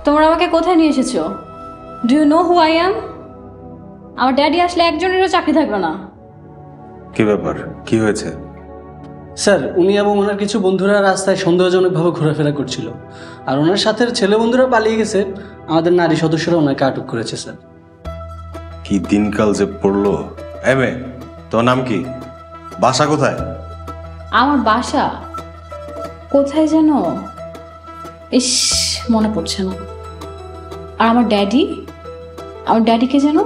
তোমরা আমাকে কোথায় নিয়ে এসেছো? Do you know who I am? আমার ড্যাডি আসলে একজনেরও চাকরি থাকবে না। কি ব্যাপার, কি হয়েছে? স্যার, উনি এবং ওনার কিছু বন্ধুরা রাস্তায় সন্দেহজনকভাবে ঘোরাফেরা করছিল, আর ওনার সাথে ছেলে বন্ধুরা পালিয়ে গেছে। আমাদের নারী সদস্যরা ওনাকে আটক করেছে স্যার। কি দিনকাল যে পড়লো। এমএ, তোর নাম কি? বাসা কোথায়? আমার বাসা কোথায় যেন, ইস মনে পড়ছে না। আর আমার ড্যাডিকে যেন।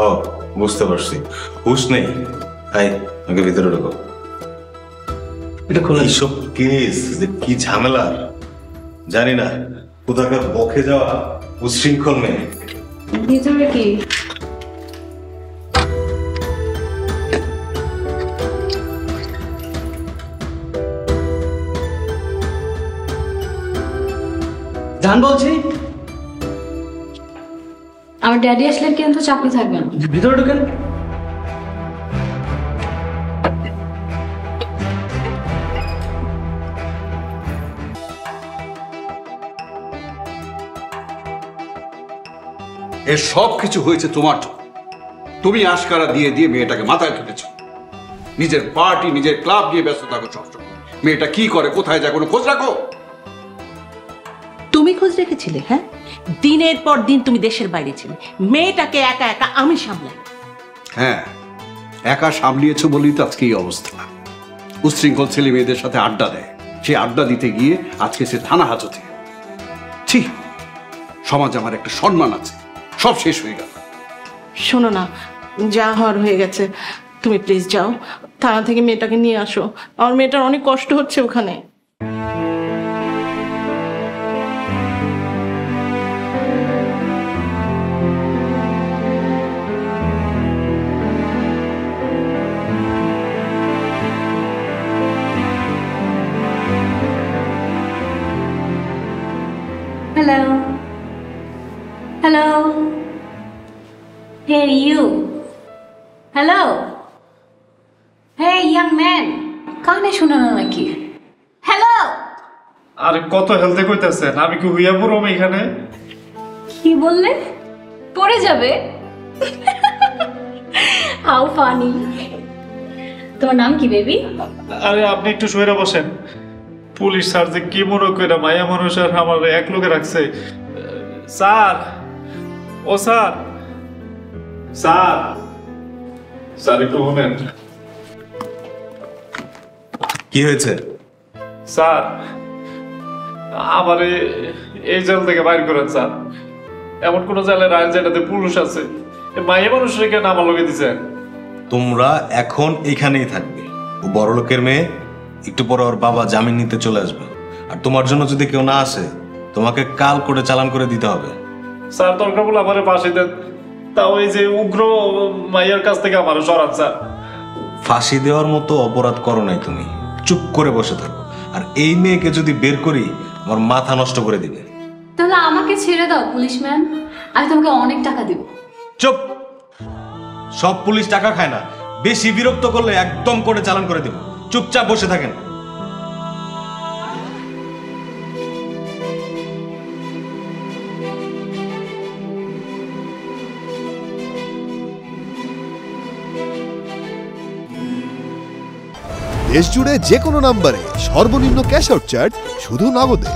ও, বুঝতে পারছি, হুশ নেই। আই আমাকে ভিতরে ঢোকো। এটা খোলা। এইসব কেস যে কি ঝামেলা জানি না। কোথাকার বকে যাওয়া উশৃঙ্খল মেয়ে। ভিতরে কি? জান বলছি, আমার ড্যাডি আসলে কিন্তু চাকরি থাকবে না। ভিতরে ঢোকেন। এর সব কিছু হয়েছে তোমার জন্য। তুমি আশকারা দিয়ে দিয়ে মেয়েটাকে মাথায় তুলেছ। নিজের পার্টি, নিজের ক্লাব নিয়ে ব্যস্ত থাকো সবসময়। মেয়েটা কি করে, কোথায় যায়, কোনো খোঁজ রাখো? তুমি খোঁজ রেখেছিলে? হ্যাঁ, দিনের পর দিন তুমি দেশের বাইরে ছিলে, মেয়েটাকে একা একা আমি সামলাই। হ্যাঁ, একা সামলিয়েছো বলেই তো আজকে এই অবস্থা। উশৃঙ্খল ছেলে মেয়েদের সাথে আড্ডা দেয়, সে আড্ডা দিতে গিয়ে আজকে সে থানা হাজতে। ঠিক, সমাজে আমার একটা সম্মান আছে, সব শেষ হয়ে গেল। শোনো না, যা হওয়ার হয়ে গেছে, তুমি প্লিজ যাও, থানা থেকে মেয়েটাকে নিয়ে আসো। আমার মেয়েটার অনেক কষ্ট হচ্ছে ওখানে। Hello hello, hey you, hello, hey young man, কানে শোনা না নাকি? হ্যালো। আরে কত হেলতে কইতাছেন, আমি কি হইয়া পড়ব এখানে? কি বললে? পড়ে যাবে? How funny. তোমার নাম কি বেবি? আরে আপনি একটু সইরা বসেন। পুলিশ স্যার যে কি মনে করে মায়া মানুষ আর আমার এক লোকে রাখছে। স্যার, ও স্যার, স্যার, স্যার একটু শুনেন। কি হয়েছে? স্যার, আমার এই জেল থেকে বাইর করেন স্যার। এমন কোন জেলের আইন যেটাতে পুরুষ আছে, মায়া মানুষ রেখে আমার লোকে দিচ্ছেন। তোমরা এখন এখানেই থাকবে। ও বড় লোকের মেয়ে, একটু পরে ওর বাবা জামিন নিতে চলে আসবে। আর তোমার জন্য যদি কেউ না আসে, তোমাকে কাল করে চালান করে দিতে হবে। স্যার দরকার বলে আমার ফাঁসি দেন, তাও এই যে উগ্র মাইয়ার কাছ থেকে আমার সরান স্যার। ফাঁসি দেওয়ার মতো অপরাধ করো নাই তুমি, চুপ করে বসে থাকো। আর এই মেয়েকে যদি বের করি, আমার মাথা নষ্ট করে দিবে। তাহলে আমাকে ছেড়ে দাও পুলিশম্যান, আমি তোমাকে অনেক টাকা দিব। চুপ! সব পুলিশ টাকা খায় না, বেশি বিরক্ত করলে একদম করে চালান করে দেব। চুপচাপ বসে থাকেন। দেশ জুড়ে যে কোনো নম্বরে সর্বনিম্ন ক্যাশ আউট চার্জ শুধু নগদে।